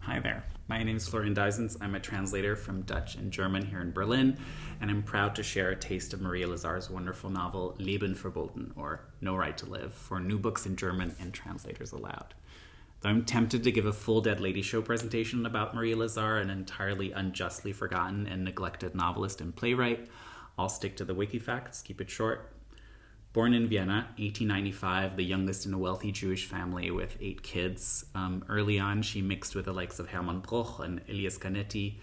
Hi there. My name is Florian Duijsens. I'm a translator from Dutch and German here in Berlin, and I'm proud to share a taste of Maria Lazar's wonderful novel Leben Verboten, or No Right to Live, for new books in German and Translators Aloud. Though I'm tempted to give a full Dead Lady Show presentation about Maria Lazar, an entirely unjustly forgotten and neglected novelist and playwright, I'll stick to the wiki facts, keep it short. Born in Vienna, 1895, the youngest in a wealthy Jewish family with 8 kids. Early on, she mixed with the likes of Hermann Broch and Elias Canetti.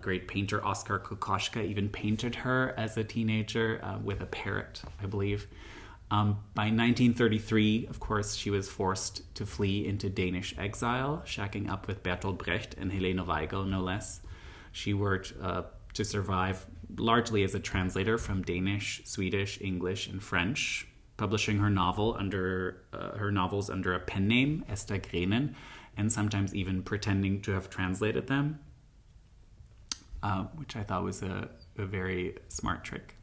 Great painter Oskar Kokoschka even painted her as a teenager with a parrot, I believe. By 1933, of course, she was forced to flee into Danish exile, shacking up with Bertolt Brecht and Helene Weigel, no less. She worked to survive largely as a translator from Danish, Swedish, English, and French, publishing her novels under a pen name, Esther Grenen, and sometimes even pretending to have translated them, which I thought was a very smart trick.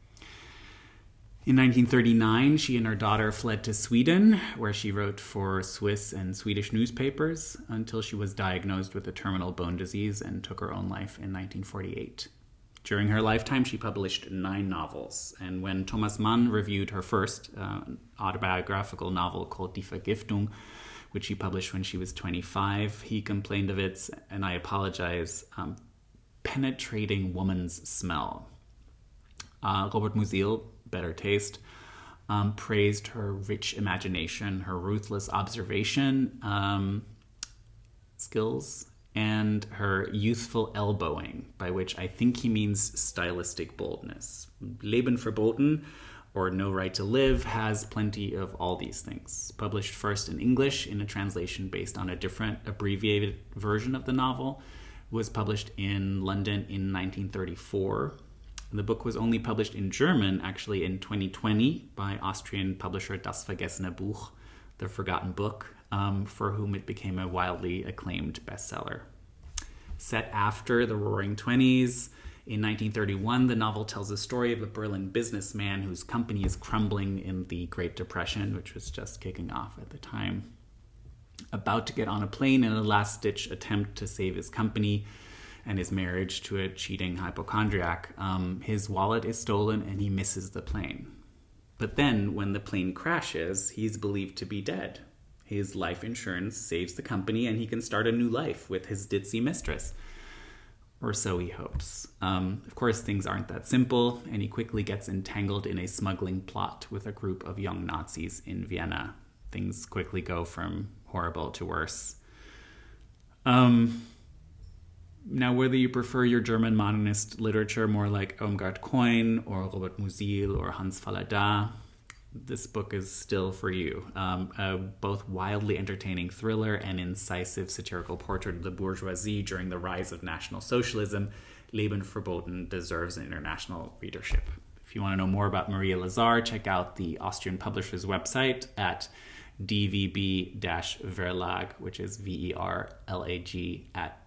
In 1939, she and her daughter fled to Sweden, where she wrote for Swiss and Swedish newspapers until she was diagnosed with a terminal bone disease and took her own life in 1948. During her lifetime, she published 9 novels, and when Thomas Mann reviewed her first autobiographical novel called Die Vergiftung, which she published when she was 25, he complained of its, and I apologize, penetrating woman's smell. Robert Musil, better taste, praised her rich imagination, her ruthless observation skills, and her youthful elbowing, by which I think he means stylistic boldness. Leben Verboten, or No Right to Live, has plenty of all these things. Published first in English in a translation based on a different abbreviated version of the novel, was published in London in 1934. The book was only published in German, actually, in 2020 by Austrian publisher Das Vergessene Buch, The Forgotten Book, for whom it became a wildly acclaimed bestseller. Set after the Roaring Twenties, in 1931, the novel tells the story of a Berlin businessman whose company is crumbling in the Great Depression, which was just kicking off at the time. About to get on a plane in a last-ditch attempt to save his company and his marriage to a cheating hypochondriac, his wallet is stolen and he misses the plane. But then, when the plane crashes, he's believed to be dead. His life insurance saves the company and he can start a new life with his ditzy mistress. Or so he hopes. Of course, things aren't that simple, and he quickly gets entangled in a smuggling plot with a group of young Nazis in Vienna. Things quickly go from horrible to worse. Now, whether you prefer your German modernist literature more like Irmgard Keun or Robert Musil or Hans Fallada, this book is still for you. A both wildly entertaining thriller and incisive satirical portrait of the bourgeoisie during the rise of National Socialism, Leben Verboten deserves an international readership. If you want to know more about Maria Lazar, check out the Austrian publisher's website at dvb-verlag, which is VERLAG .at.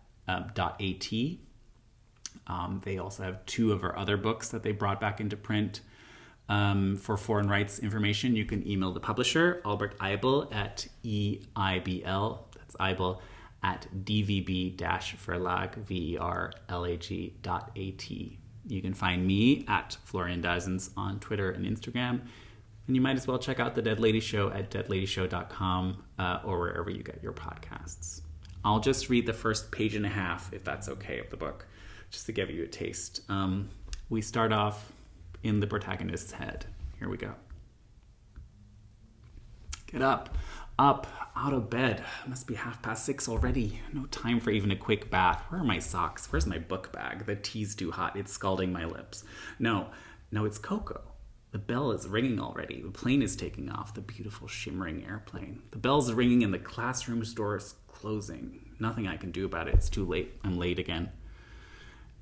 They also have 2 of her other books that they brought back into print. For foreign rights information, you can email the publisher, Albert Eibel, at EIBL, that's Eibel, at dvb-verlag, VERLAG.at. You can find me at Florian Duijsens on Twitter and Instagram. And you might as well check out The Dead Lady Show at deadladyshow.com or wherever you get your podcasts. I'll just read the first page and a half, if that's okay, of the book, just to give you a taste. We start off in the protagonist's head. Here we go. Get up, out of bed. It must be 6:30 already. No time for even a quick bath. Where are my socks? Where's my book bag? The tea's too hot. It's scalding my lips. No, it's Coco. The bell is ringing already. The plane is taking off. The beautiful shimmering airplane. The bell's ringing and the classroom's door is closing. Nothing I can do about it. It's too late. I'm late again.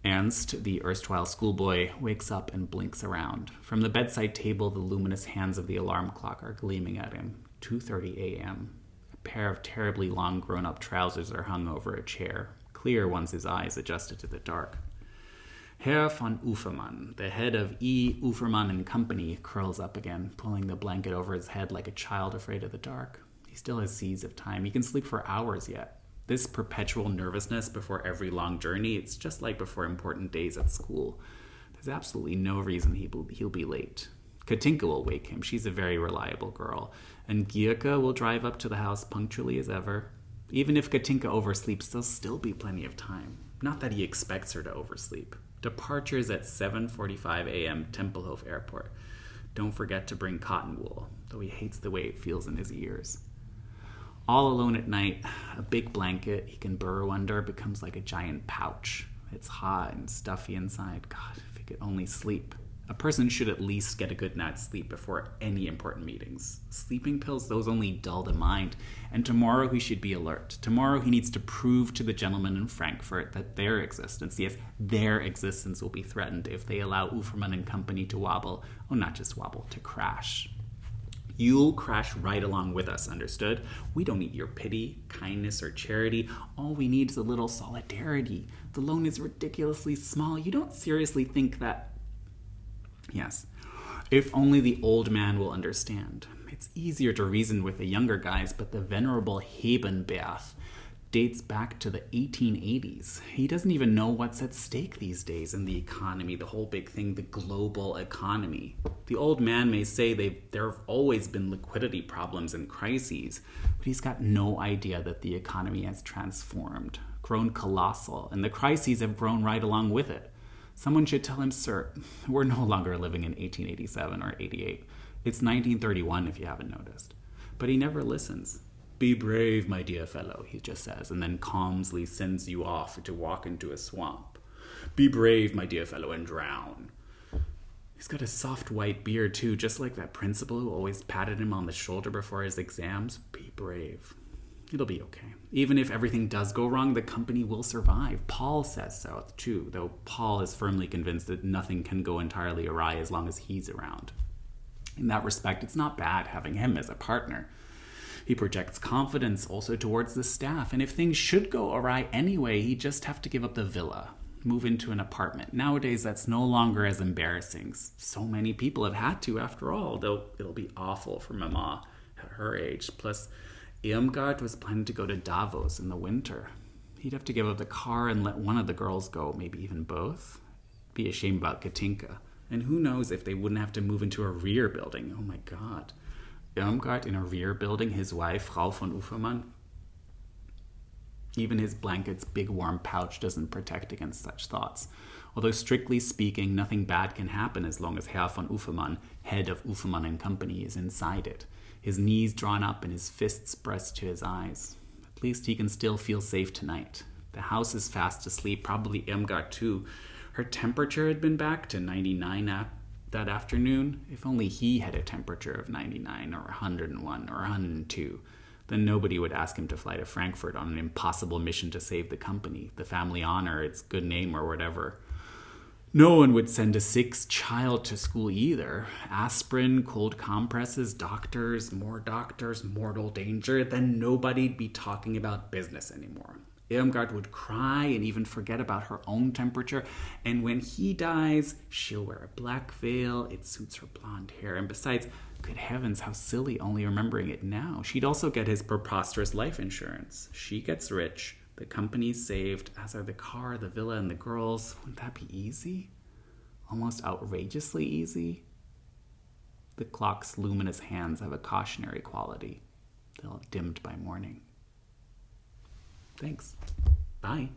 Ernst, the erstwhile schoolboy, wakes up and blinks around. From the bedside table, the luminous hands of the alarm clock are gleaming at him. 2:30 a.m. A pair of terribly long grown-up trousers are hung over a chair, clear once his eyes adjusted to the dark. Herr von Ufermann, the head of E. Ufermann and Company, curls up again, pulling the blanket over his head like a child afraid of the dark. He still has seeds of time. He can sleep for hours yet. This perpetual nervousness before every long journey, it's just like before important days at school. There's absolutely no reason he'll be late. Katinka will wake him. She's a very reliable girl. And Gierke will drive up to the house punctually as ever. Even if Katinka oversleeps, there'll still be plenty of time. Not that he expects her to oversleep. Departure is at 7:45 a.m. Tempelhof Airport. Don't forget to bring cotton wool, though he hates the way it feels in his ears. All alone at night, a big blanket he can burrow under becomes like a giant pouch. It's hot and stuffy inside. God, if he could only sleep. A person should at least get a good night's sleep before any important meetings. Sleeping pills, those only dull the mind. And tomorrow he should be alert. Tomorrow he needs to prove to the gentlemen in Frankfurt that their existence, yes, their existence will be threatened if they allow Uferman and company to wobble. Oh, not just wobble, to crash. You'll crash right along with us, understood? We don't need your pity, kindness, or charity. All we need is a little solidarity. The loan is ridiculously small. You don't seriously think that... Yes, if only the old man will understand. It's easier to reason with the younger guys, but the venerable Hebenberg dates back to the 1880s. He doesn't even know what's at stake these days in the economy, the whole big thing, the global economy. The old man may say there have always been liquidity problems and crises, but he's got no idea that the economy has transformed, grown colossal, and the crises have grown right along with it. Someone should tell him, sir, we're no longer living in 1887 or 88. It's 1931 if you haven't noticed. But he never listens. Be brave, my dear fellow, he just says, and then calmly sends you off to walk into a swamp. Be brave, my dear fellow, and drown. He's got a soft white beard, too, just like that principal who always patted him on the shoulder before his exams. Be brave. It'll be okay. Even if everything does go wrong, the company will survive. Paul says so, too, though Paul is firmly convinced that nothing can go entirely awry as long as he's around. In that respect, it's not bad having him as a partner. He projects confidence also towards the staff, and if things should go awry anyway, he'd just have to give up the villa, move into an apartment. Nowadays, that's no longer as embarrassing. So many people have had to, after all, though it'll be awful for Mama at her age. Plus, Irmgard was planning to go to Davos in the winter. He'd have to give up the car and let one of the girls go, maybe even both. Be a shame about Katinka. And who knows if they wouldn't have to move into a rear building. Oh my God. Irmgard in a rear building, his wife, Frau von Ufermann. Even his blanket's big warm pouch doesn't protect against such thoughts. Although strictly speaking, nothing bad can happen as long as Herr von Ufermann, head of Ufermann and Company, is inside it. His knees drawn up and his fists pressed to his eyes. At least he can still feel safe tonight. The house is fast asleep, probably Irmgard too. Her temperature had been back to 99 that afternoon. If only he had a temperature of 99 or 101 or 102, then nobody would ask him to fly to Frankfurt on an impossible mission to save the company, the family honor, its good name, or whatever. No one would send a sick child to school either. Aspirin, cold compresses, doctors, mortal danger. Then nobody'd be talking about business anymore. Irmgard would cry and even forget about her own temperature. And when he dies, she'll wear a black veil. It suits her blonde hair. And besides, good heavens, how silly only remembering it now. She'd also get his preposterous life insurance. She gets rich. The company's saved, as are the car, the villa, and the girls. Wouldn't that be easy? Almost outrageously easy? The clock's luminous hands have a cautionary quality. They'll have dimmed by morning. Thanks. Bye.